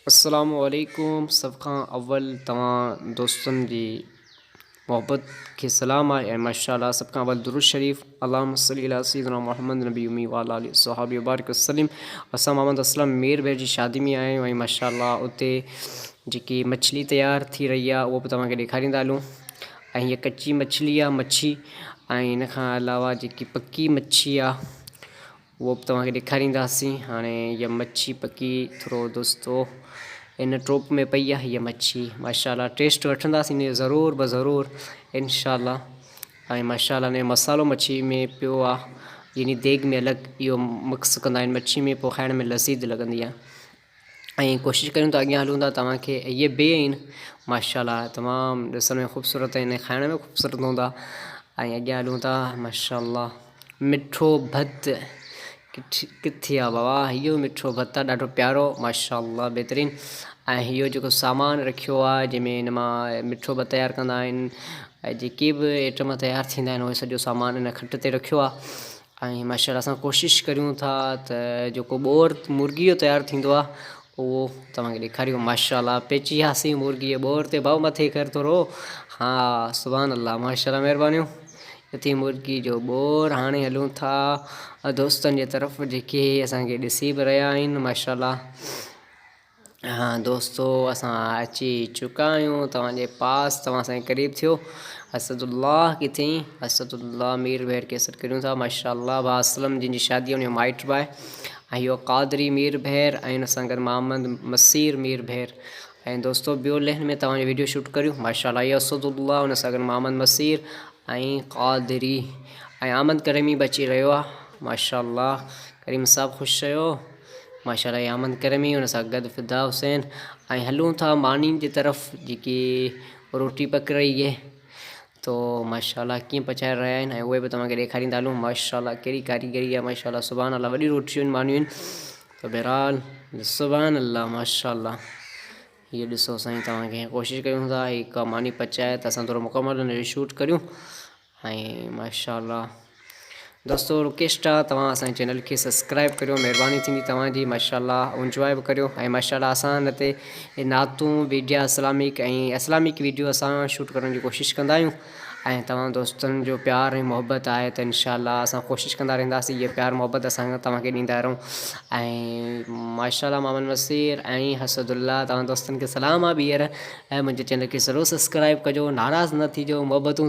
अस्सलामुअलैकुम। सब खां अव्वल तव्हां दोस्तनि जी मोहब्बत खे सलाम आहे ऐं माशाअल्लाह सब खां अव्वल दुरूद शरीफ़ अल्लाहुम्मा सल्ली अला सय्यिदना मुहम्मद नबी उम्मी व अला आलिहि सहाबी वबारिक वसल्लम। असां मोहम्मद असलम मीर भैर जी शादी में आया आहियूं ऐं माशाअल्लाह उते जेकी मछली तयारु थी रही आहे उहो बि तव्हांखे ॾेखारींदा हलूं। ऐं हीअ कची मछली आहे मच्छी, ऐं इन खां अलावा जेकी पकी मच्छी आहे वो बि तव्हांखे ॾेखारींदासीं। हाणे हीअ मच्छी पकी थोरो दोस्तो इन टोप में पई आहे हीअ मच्छी, माशाअल्लाह टेस्ट वठंदासीं इन ज़रूरु ब ज़रूरु इंशाअल्लाह। ऐं माशाअल्लाह ने मसालो मच्छी में पियो आहे, यानी देग में अलॻि इहो मिक्स कंदा आहिनि मच्छी में, पोइ खाइण में लज़ीज़ लॻंदी आहे। ऐं कोशिशि करियूं था अॻियां हलूं था तव्हांखे इहे बे आहिनि माशाअल्लाह तमामु ॾिसण में ख़ूबसूरत आहिनि, खाइण में ख़ूबसूरत हूंदा। ऐं अॻियां हलूं था माशाअल्लाह मिठो भत किथे आहे बाबा, इहो मिठो भत आहे ॾाढो प्यारो माशाअल्लाह बहितरीनु। ऐं इहो जेको सामान रखियो आहे जंहिंमें इन मां मिठो भत तयारु कंदा आहिनि ऐं जेके बि आइटम तयारु थींदा आहिनि उहे सॼो सामान इन खट ते रखियो आहे। ऐं माशाअल्लाह असां कोशिशि करियूं था त जेको ॿोर मुर्गी जो तयारु थींदो आहे उहो तव्हांखे ॾेखारियूं। माशाअल्लाह पेची वियासीं मुर्गीअ ॿोर ते, भाऊ मथे कर थोरो, हा सुभान अल्लाह माशाअल्लाह महिरबानियूं। हिते मुर्गी जो ॿोर हाणे हलूं था दोस्तनि जे तरफ़ जेके असांखे ॾिसी बि रहिया आहिनि माशाअल्लाह। हाँ दोस्तो असां अची चुका आहियूं तव्हांजे पास, तव्हां असांजे क़रीब थियो। असदुल्लाह किथे, असदुल्लाह मीर भैर केसर करियूं था माशाअल्लाह। भाउ असलम जिन जी शादी आहे उनजो माइट बि आहे। ऐं इहो कादरी मीर भैर ऐं हुन सां गॾु मोहम्मद मसीर मीर भैर। ऐं दोस्तो ॿियो लेन में तव्हांजो वीडियो शूट करियूं माशाअल्लाह। इहो असदुल्लाह हुन सां गॾु मोहम्मद मसीर ऐं कादरी ऐं आमद करीमी बि अची रहियो आहे माशाअल्लाह। करीम साहब ख़ुशि रहियो माशाअल्लाह। ये आमद करीमी हुन सां गॾु फिदा हुसैन। ऐं हलूं था मानी जी तरफ़ जेकी रोटी पक रही है तो माशाअल्लाह कीअं पचाए रहिया आहिनि ऐं उहे बि तव्हांखे ॾेखारींदा हलूं माशाअल्लाह। कहिड़ी कारीगरी आहे माशाअल्लाह सुभान अल्लाह, वॾी रोटियूं आहिनि मानियूं आहिनि त बहरहाल सुभान अल्लाह माशाअल्लाह। हीअ ॾिसो साईं, तव्हांखे कोशिशि कयूं था हिकु मानी पचाए त असां थोरो मुकमल हुन जो शूट करियूं। ऐं माशाअल्लाह दोस्तो रिक्वेस्ट आहे तव्हां असांजे चैनल खे सब्सक्राइब करियो, महिरबानी थींदी तव्हांजी माशाअल्लाह। इंजॉय बि करियो ऐं माशाअल्लाह असां हिन ते नातूं वीडिया इस्लामिक वीडियो असां शूट करण जी कोशिशि कंदा आहियूं। ऐं तव्हां दोस्तनि जो प्यार ऐं मोहबत आहे त इंशाअल्लाह असां कोशिशि कंदा रहंदासीं इहे प्यार मोहबत असां तव्हांखे ॾींदा रहूं। ऐं माशाअल्लाह मोहम्मद मसीर ऐं हसदुल्लाह तव्हां दोस्तनि खे सलाम आहे ॿीहर। ऐं मुंहिंजे चैनल खे ज़रूरु सब्सक्राइब कजो, नाराज़ न थिजो, मोहबतूं